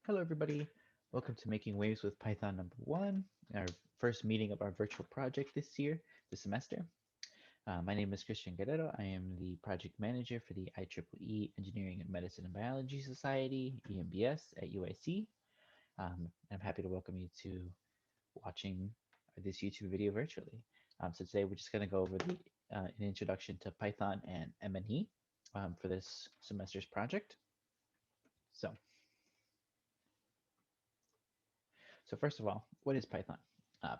Hello, everybody. Welcome to Making Waves with Python number one, our first meeting of our virtual project this semester. My name is Christian Guerrero. I am the project manager for the IEEE Engineering and Medicine and Biology Society, EMBS, at UIC. I'm happy to welcome you to watching this YouTube video virtually. So today we're just going to go over an introduction to Python and MNE for this semester's project. So first of all, what is Python?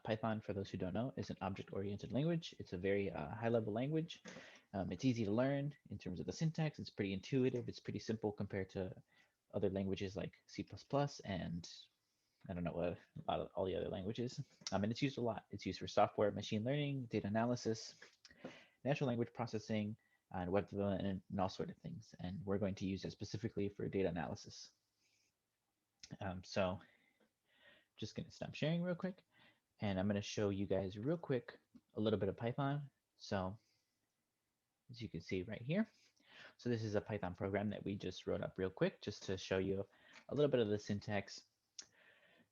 Python, for those who don't know, is an object-oriented language. It's a very high-level language. It's easy to learn in terms of the syntax. It's pretty intuitive. It's pretty simple compared to other languages like C++ and I don't know what a lot of all the other languages. And it's used a lot. It's used for software, machine learning, data analysis, natural language processing, and web development, and all sort of things. And we're going to use it specifically for data analysis. So just going to stop sharing real quick, and I'm going to show you guys real quick a little bit of Python. So as you can see right here, so this is a Python program that we just wrote up real quick just to show you a little bit of the syntax.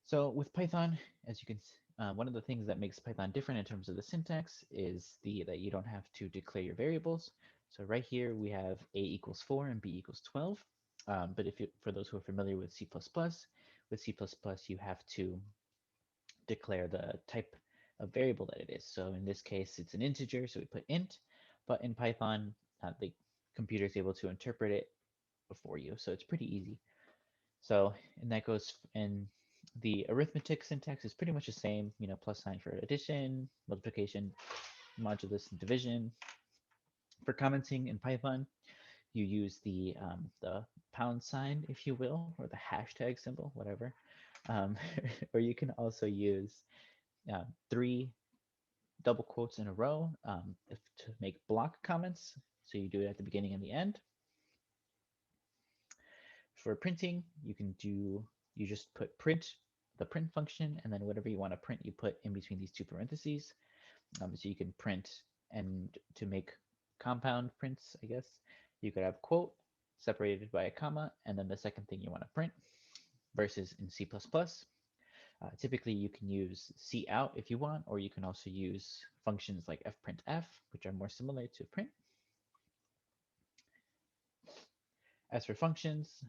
So with Python, as you can see, one of the things that makes Python different in terms of the syntax is that you don't have to declare your variables. So right here we have a equals 4 and b equals 12. But for those who are familiar with C++, you have to declare the type of variable that it is. So in this case, it's an integer, so we put int, but in Python, the computer is able to interpret it for you. So it's pretty easy. So, and that goes, and the arithmetic syntax is pretty much the same, plus sign for addition, multiplication, modulus, and division. For commenting in Python, you use the pound sign, if you will, or the hashtag symbol, whatever. Or you can also use 3 double quotes in a row to make block comments. So you do it at the beginning and the end. For printing, you just put the print function, and then whatever you want to print, you put in between these two parentheses. So you can print, and to make compound prints, I guess, you could have quote separated by a comma, and then the second thing you want to print, versus in C++. Typically, you can use cout if you want, or you can also use functions like fprintf, which are more similar to print. As for functions,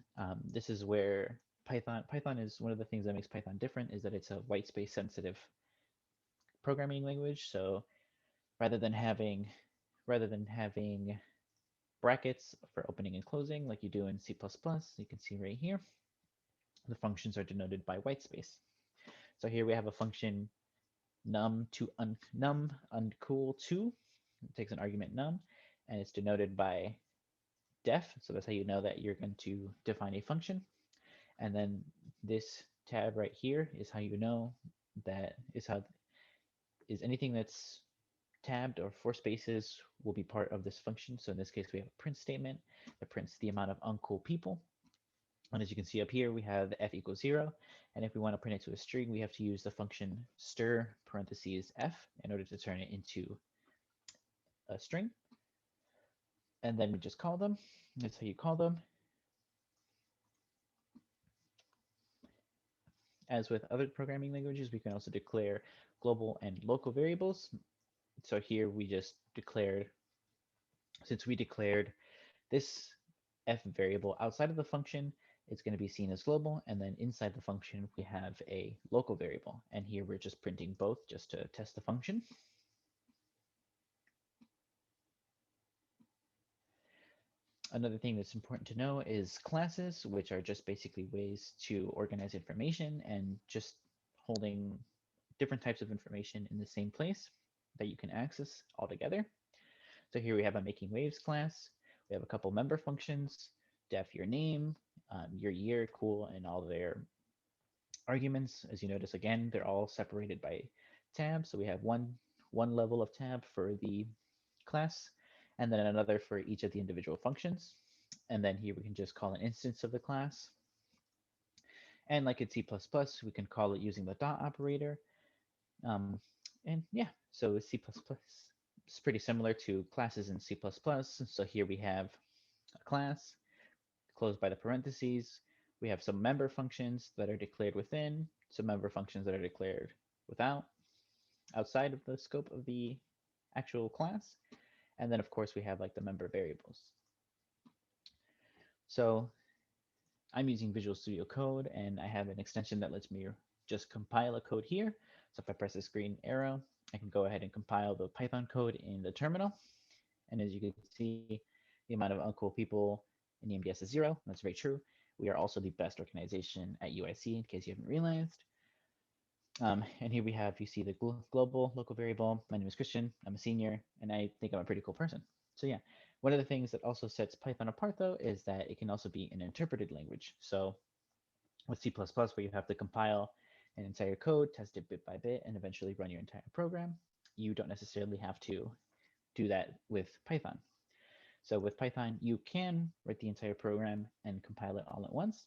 this is where Python is one of the things that makes Python different, is that it's a white space sensitive programming language. So rather than having brackets for opening and closing like you do in C++, you can see right here, the functions are denoted by white space. So here we have a function num uncool2. It takes an argument num, and it's denoted by def. So that's how you know that you're going to define a function. And then this tab right here is how you know that is anything that's tabbed or 4 spaces will be part of this function. So in this case, we have a print statement that prints the amount of uncool people. And as you can see up here, we have f equals 0. And if we want to print it to a string, we have to use the function stir parentheses f in order to turn it into a string. And then we just call them. That's how you call them. As with other programming languages, we can also declare global and local variables. So here we just declared, since we declared this f variable outside of the function, it's going to be seen as global, and then inside the function we have a local variable, and here we're just printing both just to test the function. Another thing that's important to know is classes, which are just basically ways to organize information and just holding different types of information in the same place that you can access all together. So here we have a making waves class. We have a couple member functions, def your name, your year, cool, and all their arguments. As you notice, again, they're all separated by tabs. So we have one level of tab for the class, and then another for each of the individual functions. And then here we can just call an instance of the class. And like in C++, we can call it using the dot operator. And yeah, so C++ is pretty similar to classes in C++. So here we have a class closed by the parentheses We have some member functions that are declared within, some member functions that are declared without, outside of the scope of the actual class. And then of course we have like the member variables. So I'm using Visual Studio Code and I have an extension that lets me just compile a code here. So if I press this green arrow, I can go ahead and compile the Python code in the terminal. And as you can see, the amount of uncool people in EMBS is 0. That's very true. We are also the best organization at UIC, in case you haven't realized. And here we have, you see the global local variable. My name is Christian. I'm a senior, and I think I'm a pretty cool person. So yeah, one of the things that also sets Python apart, though, is that it can also be an interpreted language. So with C++, where you have to compile an entire code, test it bit by bit, and eventually run your entire program, you don't necessarily have to do that with Python. So with Python, you can write the entire program and compile it all at once.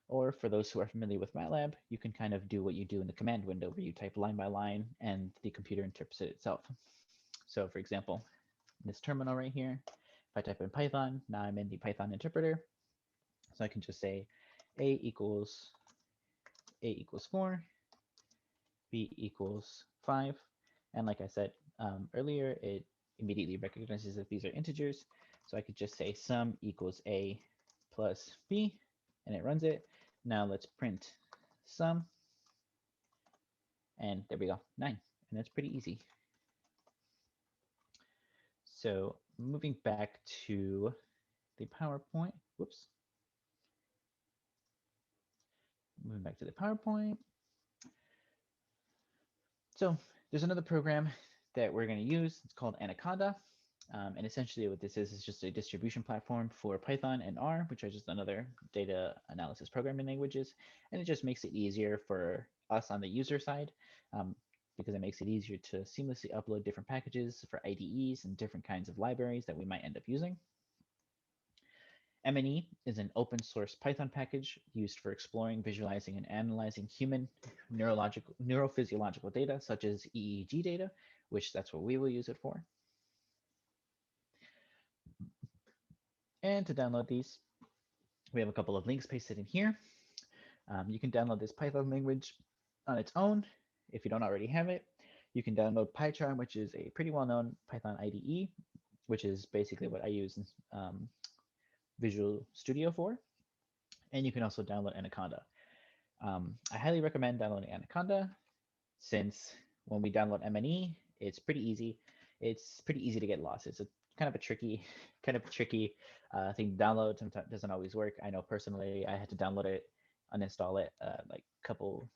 Or for those who are familiar with MATLAB, you can kind of do what you do in the command window where you type line by line and the computer interprets it itself. So for example, in this terminal right here, if I type in Python, now I'm in the Python interpreter. So I can just say a equals 4, b equals 5. And like I said earlier, it immediately recognizes that these are integers. So I could just say sum equals a plus b, and it runs it. Now let's print sum, and there we go, 9. And that's pretty easy. So moving back to the PowerPoint, whoops. Moving back to the PowerPoint. So there's another program that we're going to use. It's called Anaconda. And essentially what this is just a distribution platform for Python and R, which are just another data analysis programming languages. And it just makes it easier for us on the user side because it makes it easier to seamlessly upload different packages for IDEs and different kinds of libraries that we might end up using. MNE is an open source Python package used for exploring, visualizing, and analyzing human neurophysiological data, such as EEG data, which that's what we will use it for. And to download these, we have a couple of links pasted in here. You can download this Python language on its own if you don't already have it. You can download PyCharm, which is a pretty well-known Python IDE, which is basically what I use Visual Studio for. And you can also download Anaconda. I highly recommend downloading Anaconda since when we download MNE, it's pretty easy. It's pretty easy to get lost. It's a kind of a tricky thing to download. Sometimes doesn't always work. I know personally, I had to download it, uninstall it like a couple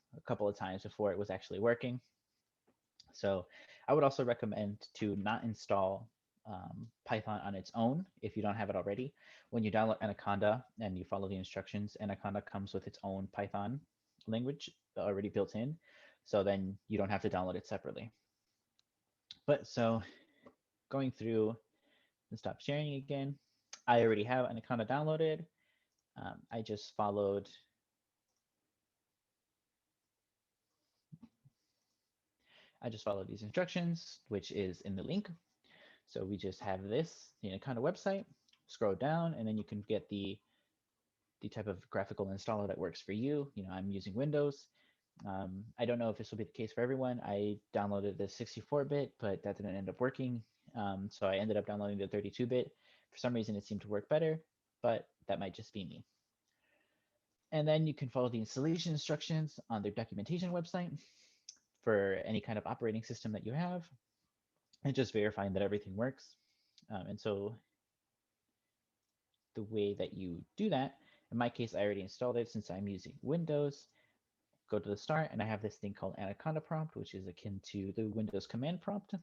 of times before it was actually working. So I would also recommend to not install Python on its own if you don't have it already. When you download Anaconda and you follow the instructions, Anaconda comes with its own Python language already built in. So then you don't have to download it separately. But so going through and stop sharing again, I already have Anaconda downloaded. I just followed these instructions, which is in the link. So we just have this, the Anaconda website, scroll down, and then you can get the type of graphical installer that works for you. You know, I'm using Windows. I don't know if this will be the case for everyone. I downloaded the 64-bit, but that didn't end up working. So I ended up downloading the 32-bit. For some reason, it seemed to work better, but that might just be me. And then you can follow the installation instructions on their documentation website for any kind of operating system that you have, and just verifying that everything works. And so the way that you do that, in my case, I already installed it since I'm using Windows. Go to the start, and I have this thing called Anaconda prompt, which is akin to the Windows command prompt.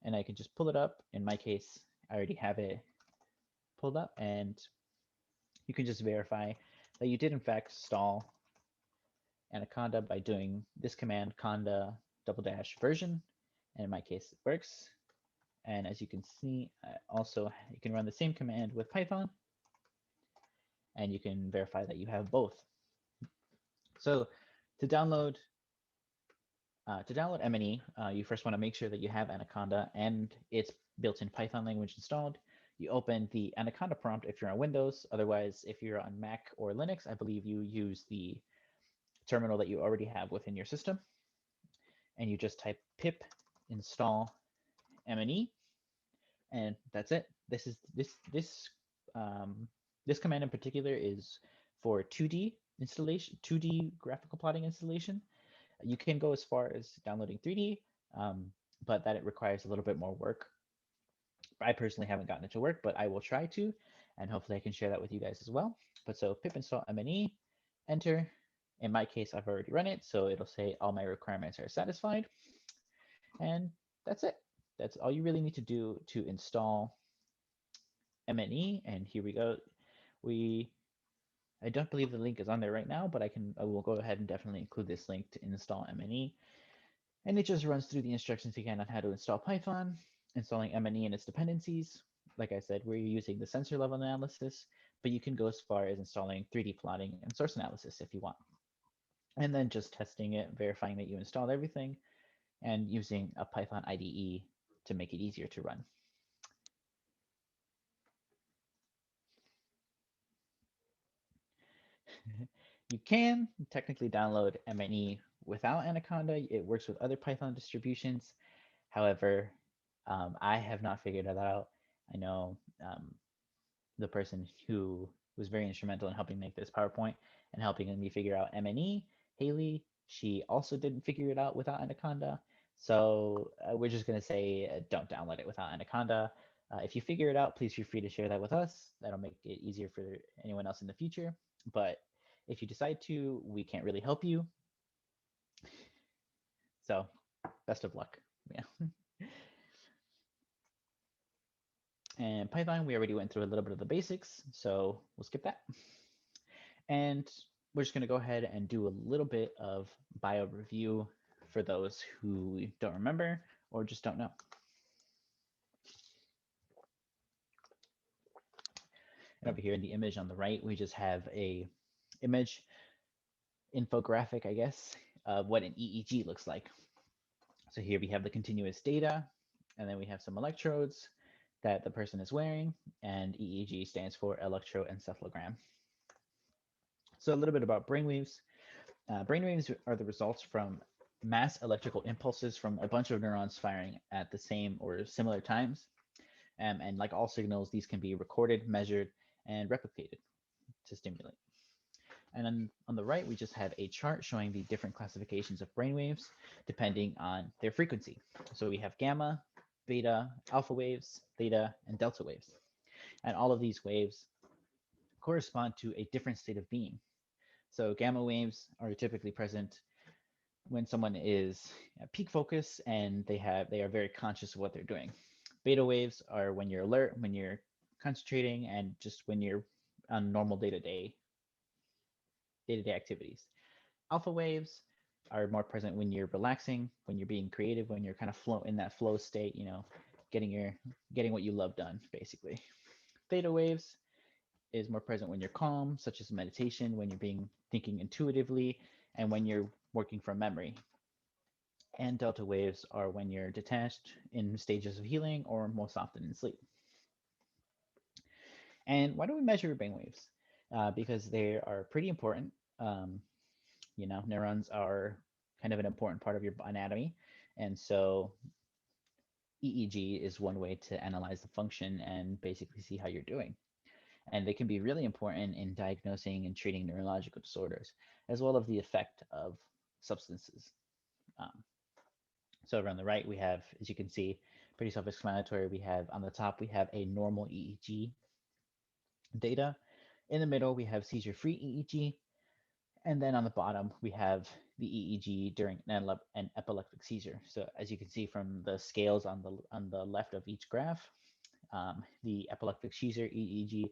And I can just pull it up. In my case, I already have it pulled up, and you can just verify that you did in fact install Anaconda by doing this command, conda -- version. And in my case, it works. And as you can see, also you can run the same command with Python, and you can verify that you have both. So to download MNE, you first want to make sure that you have Anaconda and its built-in Python language installed. you open the Anaconda prompt if you're on Windows. Otherwise, if you're on Mac or Linux, I believe you use the terminal that you already have within your system, and you just type pip install mne, and that's it. Um, this command in particular is for 2D installation, 2D graphical plotting installation. You can go as far as downloading 3D, but that it requires a little bit more work. I personally haven't gotten it to work, but I will try to, and hopefully I can share that with you guys as well. But so pip install mne, enter. In my case, I've already run it, so it'll say all my requirements are satisfied. And that's it. That's all you really need to do to install MNE. And here we go. I don't believe the link is on there right now, but I will go ahead and definitely include this link to install MNE. And it just runs through the instructions again on how to install Python, installing MNE and its dependencies. Like I said, we're using the sensor level analysis, but you can go as far as installing 3D plotting and source analysis if you want. And then just testing it, verifying that you installed everything, and using a Python IDE to make it easier to run. You can technically download MNE without Anaconda. It works with other Python distributions. However, I have not figured that out. I know the person who was very instrumental in helping make this PowerPoint and helping me figure out MNE, Haley, she also didn't figure it out without Anaconda. So we're just going to say don't download it without Anaconda. If you figure it out, please feel free to share that with us. That'll make it easier for anyone else in the future. But if you decide to, we can't really help you. So best of luck. Yeah. And Python, we already went through a little bit of the basics, so we'll skip that. And we're just going to go ahead and do a little bit of bio review for those who don't remember or just don't know. And over here in the image on the right, we just have a image infographic, I guess, of what an EEG looks like. So here we have the continuous data, and then we have some electrodes that the person is wearing, and EEG stands for electroencephalogram. So a little bit about brainwaves. Brainwaves are the results from mass electrical impulses from a bunch of neurons firing at the same or similar times. And like all signals, these can be recorded, measured, and replicated to stimulate. And then on the right, we just have a chart showing the different classifications of brainwaves depending on their frequency. So we have gamma, beta, alpha waves, theta, and delta waves. And all of these waves correspond to a different state of being. So gamma waves are typically present when someone is at peak focus and they are very conscious of what they're doing. Beta waves are when you're alert, when you're concentrating, and just when you're on normal day-to-day activities. Alpha waves are more present when you're relaxing, when you're being creative, when you're kind of in that flow state, getting what you love done, basically. Theta waves is more present when you're calm, such as meditation, when you're thinking intuitively, and when you're working from memory. And delta waves are when you're detached in stages of healing or most often in sleep. And why do we measure brain waves? Because they are pretty important. Neurons are kind of an important part of your anatomy. And so EEG is one way to analyze the function and basically see how you're doing. And they can be really important in diagnosing and treating neurological disorders, as well as the effect of substances. So over on the right, we have, as you can see, pretty self-explanatory. We have on the top, we have a normal EEG data. In the middle, we have seizure-free EEG. And then on the bottom, we have the EEG during an epileptic seizure. So as you can see from the scales on the left of each graph, the epileptic seizure EEG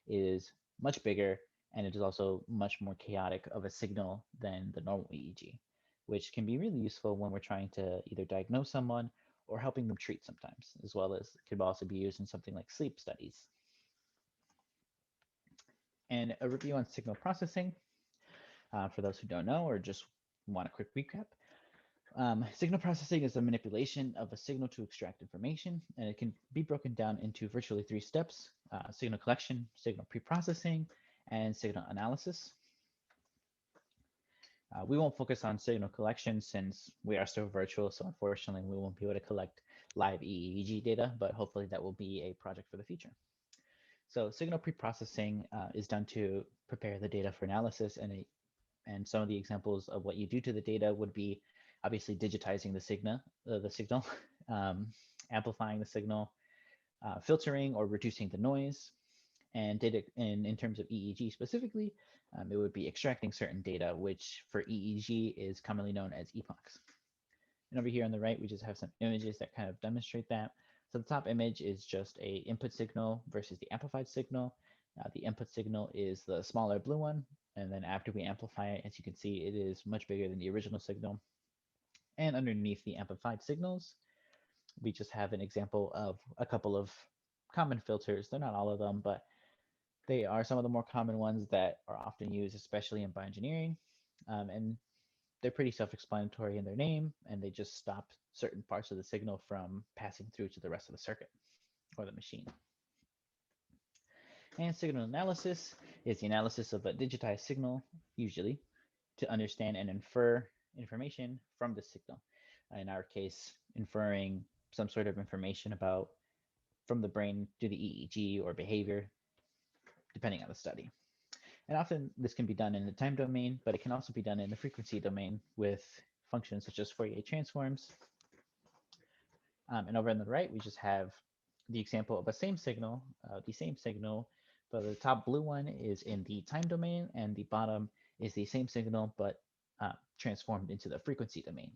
is much bigger, and it is also much more chaotic of a signal than the normal EEG, which can be really useful when we're trying to either diagnose someone or helping them treat sometimes, as well as could also be used in something like sleep studies. And a review on signal processing, for those who don't know or just want a quick recap. Signal processing is the manipulation of a signal to extract information, and it can be broken down into virtually three steps: signal collection, signal preprocessing, and signal analysis. We won't focus on signal collection since we are still virtual, so unfortunately we won't be able to collect live EEG data, but hopefully that will be a project for the future. So signal preprocessing is done to prepare the data for analysis, and some of the examples of what you do to the data would be obviously digitizing the signal, um, amplifying the signal, filtering or reducing the noise, and data in terms of EEG specifically, it would be extracting certain data, which for EEG is commonly known as epochs. And over here on the right, we just have some images that kind of demonstrate that. So the top image is just a input signal versus the amplified signal. The input signal is the smaller blue one, and then after we amplify it, as you can see, it is much bigger than the original signal. And underneath the amplified signals, we just have an example of a couple of common filters. They're not all of them, but they are some of the more common ones that are often used, especially in bioengineering. And they're pretty self-explanatory in their name, and they just stop certain parts of the signal from passing through to the rest of the circuit or the machine. And signal analysis is the analysis of a digitized signal, usually, to understand and infer information from the signal. In our case, inferring some sort of information about from the brain to the EEG or behavior, depending on the study. And often this can be done in the time domain, but it can also be done in the frequency domain with functions such as Fourier transforms. And over on the right, we just have the example of the same signal, but the top blue one is in the time domain, and the bottom is the same signal, but transformed into the frequency domain.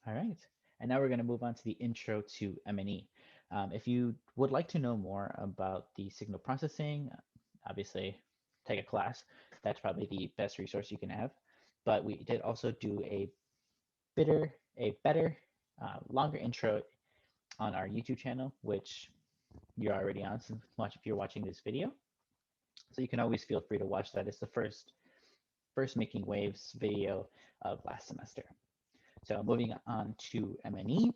All right, and now we're going to move on to the intro to M&E. If you would like to know more about the signal processing, obviously take a class. That's probably the best resource you can have. But we did also do a better, longer intro on our YouTube channel, which you're already on if you're watching this video. So you can always feel free to watch that. It's the first Making Waves video of last semester. So moving on to M&E,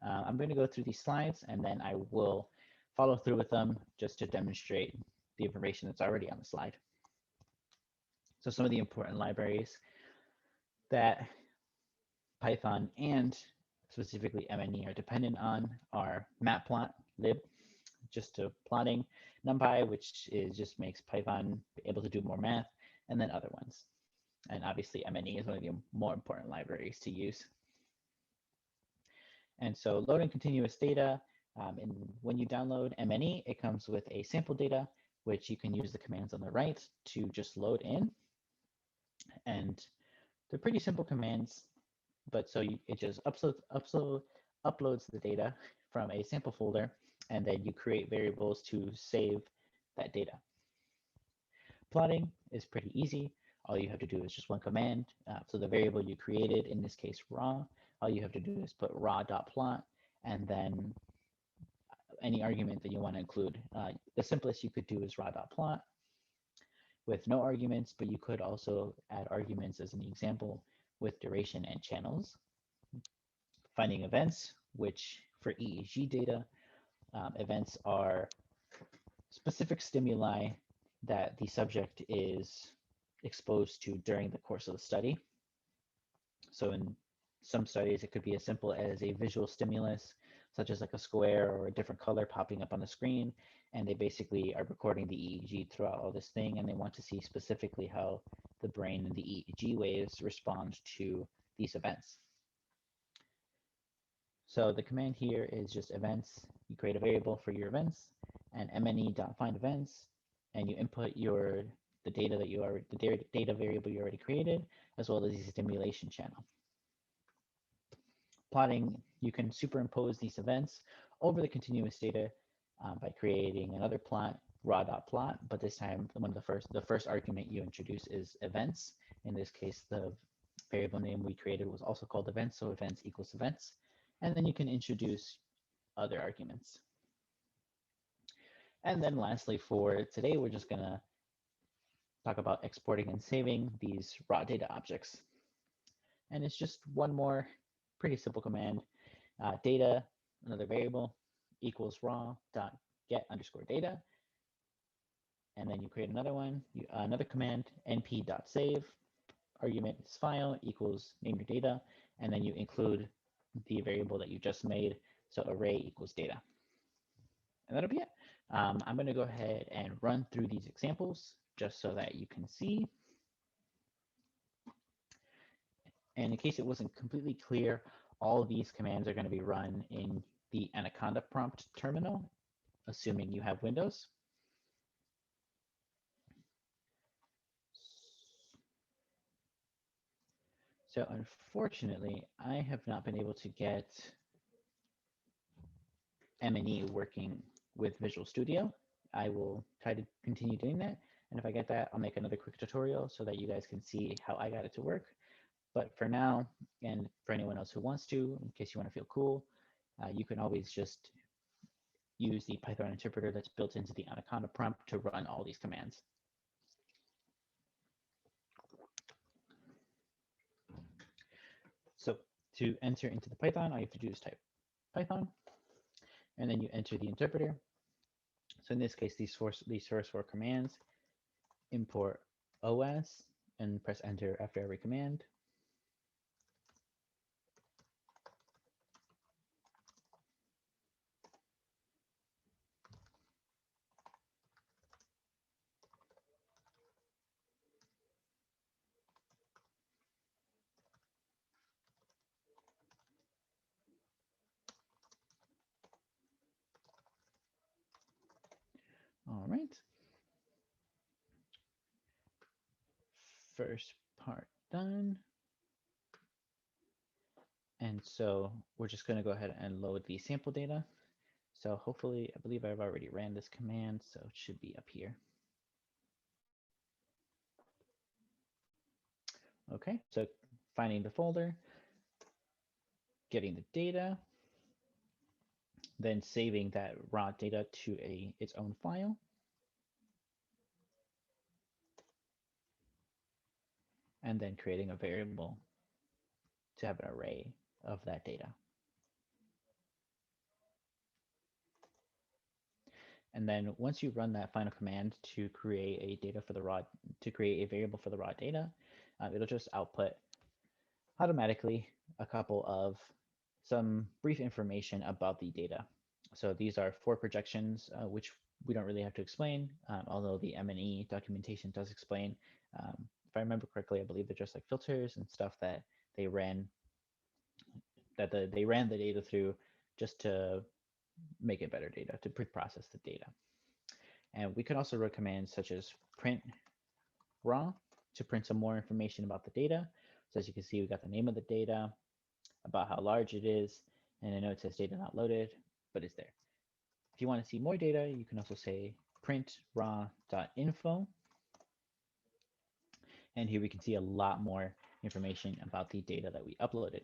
I'm going to go through these slides and then I will follow through with them just to demonstrate the information that's already on the slide. So some of the important libraries that Python and specifically M&E are dependent on are matplot, lib, just to plotting, NumPy, which just makes Python able to do more math, and then other ones. And obviously M&E is one of the more important libraries to use. And so loading continuous data, and when you download M&E, it comes with a sample data, which you can use the commands on the right to just load in. And they're pretty simple commands, but so it just uploads the data from a sample folder, and then you create variables to save that data. Plotting is pretty easy. All you have to do is just one command. So the variable you created, in this case raw, all you have to do is put raw.plot and then any argument that you want to include. The simplest you could do is raw.plot with no arguments, but you could also add arguments as an example with duration and channels. Finding events, which for EEG data, events are specific stimuli that the subject is exposed to during the course of the study. So in some studies, it could be as simple as a visual stimulus, such as like a square or a different color popping up on the screen, and they basically are recording the EEG throughout all this thing, and they want to see specifically how the brain and the EEG waves respond to these events. So the command here is just events. You create a variable for your events, and mne.findEvents, and you input the data variable you already created, as well as the stimulation channel. Plotting, you can superimpose these events over the continuous data by creating another plot, raw.plot, but this time the first argument you introduce is events. In this case, the variable name we created was also called events, so events equals events. And then you can introduce other arguments. And then lastly, for today, we're just gonna talk about exporting and saving these raw data objects. And it's just one more pretty simple command. Data, another variable, equals raw dot get underscore data. And then you create another one, another command, np dot save, argument is file equals name your data, and then you include the variable that you just made. So array equals data. And that'll be it. I'm going to go ahead and run through these examples just so that you can see. And in case it wasn't completely clear, all of these commands are going to be run in the Anaconda prompt terminal, assuming you have Windows. So unfortunately, I have not been able to get M&E working with Visual Studio. I will try to continue doing that. And if I get that, I'll make another quick tutorial so that you guys can see how I got it to work. But for now, and for anyone else who wants to, in case you want to feel cool, you can always just use the Python interpreter that's built into the Anaconda prompt to run all these commands. So to enter into the Python, all you have to do is type Python, and then you enter the interpreter. So in this case, these first four commands, import OS, and press enter after every command. All right. First part done. And so we're just going to go ahead and load the sample data. So hopefully, I believe I've already ran this command, so it should be up here. Okay, so finding the folder, getting the data, then saving that raw data to its own file. And then creating a variable to have an array of that data. And then once you run that final command to create a variable for the raw data, it'll just output automatically a couple of some brief information about the data. So these are 4 projections, which we don't really have to explain, although the M&E documentation does explain. If I remember correctly, I believe they're just like filters and stuff that they ran the data through just to make it better data, to pre-process the data. And we can also run commands such as print raw to print some more information about the data. So as you can see, we got the name of the data, about how large it is, and I know it says data not loaded, but it's there. If you want to see more data, you can also say print raw.info. And here we can see a lot more information about the data that we uploaded.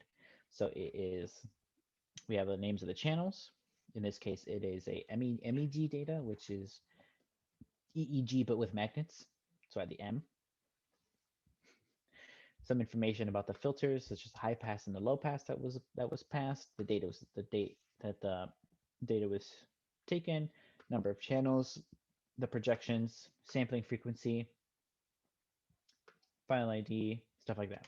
So we have the names of the channels. In this case, it is a MEG data, which is EEG, but with magnets. So at the M. Some information about the filters, such as the high pass and the low pass that was passed. The date that the data was taken, number of channels, the projections, sampling frequency, file ID, stuff like that.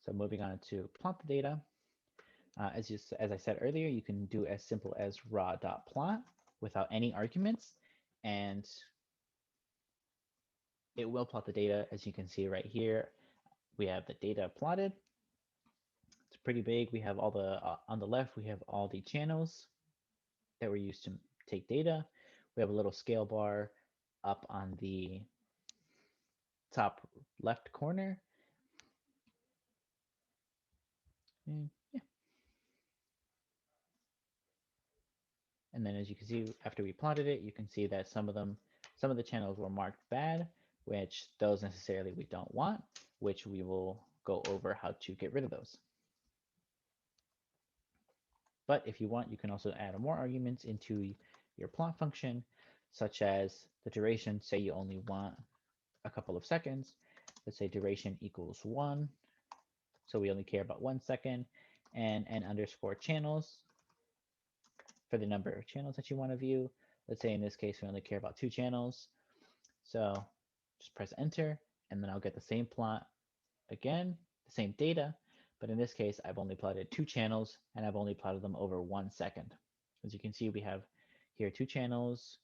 So moving on to plot the data. As I said earlier, you can do as simple as raw.plot without any arguments, and it will plot the data. As you can see right here, we have the data plotted. It's pretty big. We have all the on the left, we have all the channels that were used to take data. We have a little scale bar up on the top left corner. And yeah. And then as you can see, after we plotted it, you can see that some of the channels were marked bad, which those necessarily we don't want, which we will go over how to get rid of those. But if you want, you can also add more arguments into your plot function. such as the duration. Say you only want a couple of seconds. Let's say duration equals 1. So we only care about 1 second. And n underscore channels for the number of channels that you want to view. Let's say in this case, we only care about 2 channels. So just press enter, and then I'll get the same plot again, the same data, but in this case, I've only plotted 2 channels, and I've only plotted them over 1 second. As you can see, we have here 2 channels,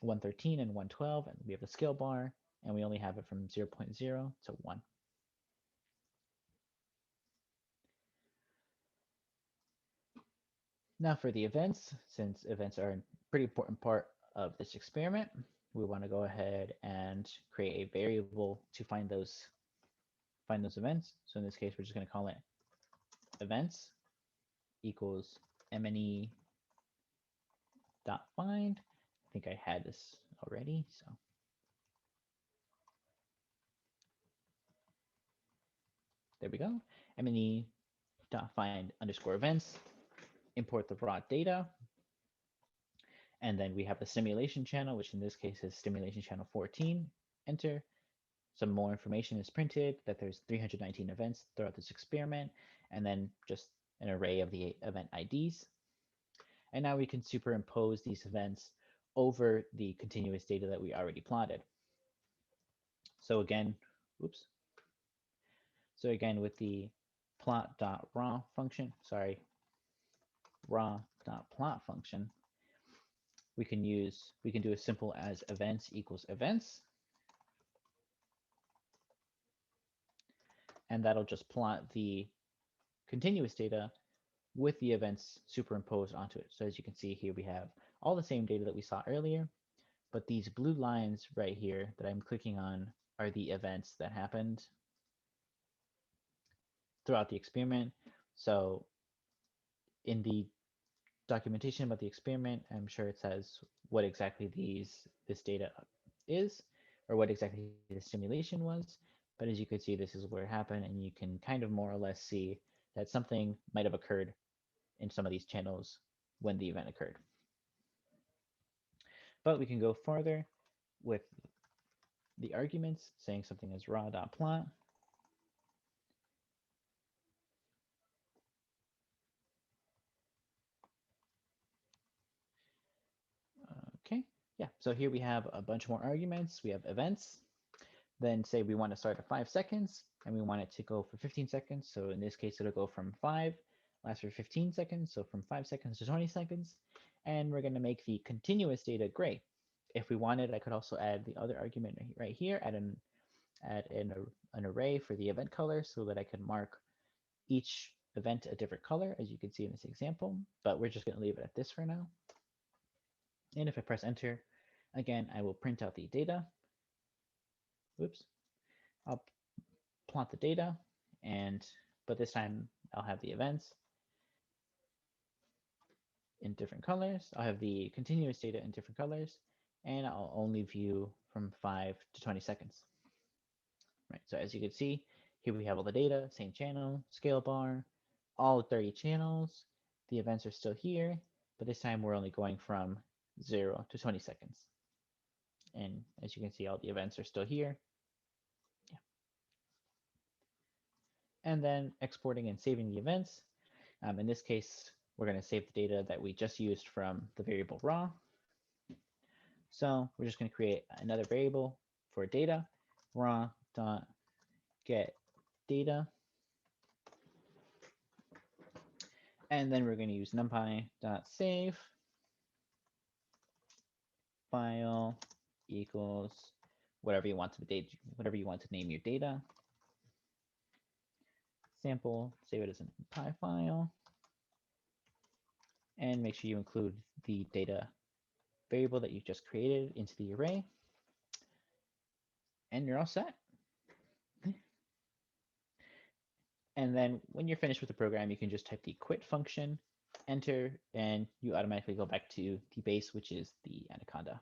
113 and 112, and we have the scale bar, and we only have it from 0.0 to 1. Now for the events, since events are a pretty important part of this experiment, we want to go ahead and create a variable to find those events. So in this case, we're just going to call it events equals mne dot find. I think I had this already, so there we go. mne dot find underscore events. Import the raw data, and then we have the simulation channel, which in this case is simulation channel 14. Enter. Some more information is printed that there's 319 events throughout this experiment, and then just an array of the event IDs. And now we can superimpose these events over the continuous data that we already plotted. So again, oops. So again, with the plot.raw function, raw.plot function, we can do as simple as events equals events. And that'll just plot the continuous data with the events superimposed onto it. So as you can see here, we have all the same data that we saw earlier, but these blue lines right here that I'm clicking on are the events that happened throughout the experiment. So in the documentation about the experiment, I'm sure it says what exactly this data is, or what exactly the simulation was. But as you can see, this is where it happened, and you can kind of more or less see that something might have occurred in some of these channels when the event occurred. But we can go farther with the arguments, saying something as raw.plot. Okay, yeah, so here we have a bunch more arguments. We have events. Then say we want to start at 5 seconds, and we want it to go for 15 seconds. So in this case, it'll go from 5, last for 15 seconds. So from 5 seconds to 20 seconds. And we're going to make the continuous data gray. If we wanted, I could also add the other argument right here, add an array for the event color so that I can mark each event a different color, as you can see in this example. But we're just going to leave it at this for now. And if I press enter, again, I will print out the data. Whoops. I'll plot the data, but this time I'll have the events in different colors. I'll have the continuous data in different colors, and I'll only view from 5 to 20 seconds. Right, so as you can see, here we have all the data, same channel, scale bar, all 30 channels. The events are still here, but this time we're only going from 0 to 20 seconds. And as you can see, all the events are still here. Yeah. And then exporting and saving the events. In this case, we're going to save the data that we just used from the variable raw. So we're just going to create another variable for data, raw.get data. And then we're going to use numpy.save file equals whatever you want to name your data. Sample, save it as a numpy file, and make sure you include the data variable that you just created into the array, and you're all set. And then when you're finished with the program, you can just type the quit function, enter, and you automatically go back to the base, which is the Anaconda.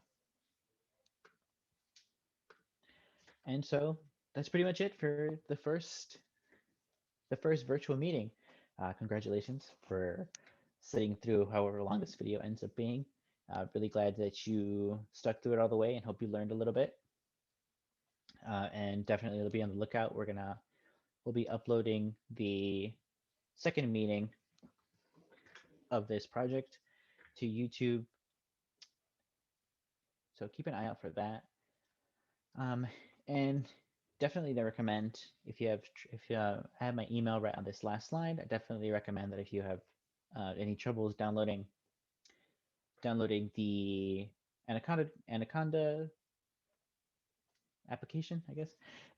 And so that's pretty much it for the first virtual meeting. Congratulations for sitting through however long this video ends up being. Really glad that you stuck through it all the way and hope you learned a little bit. And definitely be on the lookout. We'll be uploading the second meeting of this project to YouTube. So keep an eye out for that. And definitely I recommend if you I have my email right on this last slide. I definitely recommend that if you have any troubles downloading the Anaconda application, I guess,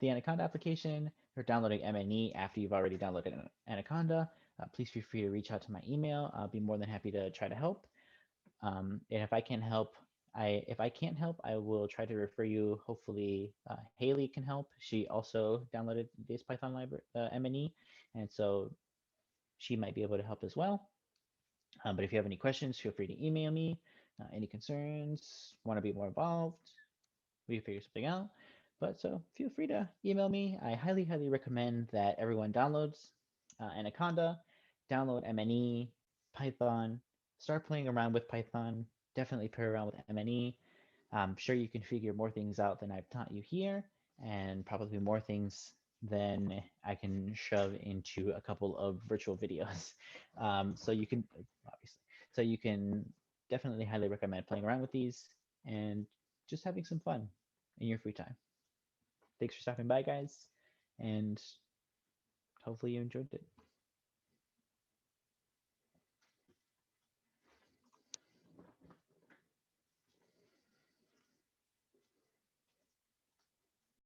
the Anaconda application, or downloading MNE after you've already downloaded Anaconda, please feel free to reach out to my email. I'll be more than happy to try to help. And if I can help, if I can't help, I will try to refer you. Hopefully, Haley can help. She also downloaded this Python library, MNE, and so she might be able to help as well. But if you have any questions, feel free to email me. Any concerns, want to be more involved, we can figure something out. But so feel free to email me. I highly, highly recommend that everyone downloads Anaconda, download MNE, Python, start playing around with Python. Definitely play around with MNE. I'm sure you can figure more things out than I've taught you here, and probably more things than I can shove into a couple of virtual videos. So you can, obviously, so you can definitely highly recommend playing around with these and just having some fun in your free time. Thanks for stopping by, guys, and hopefully you enjoyed it.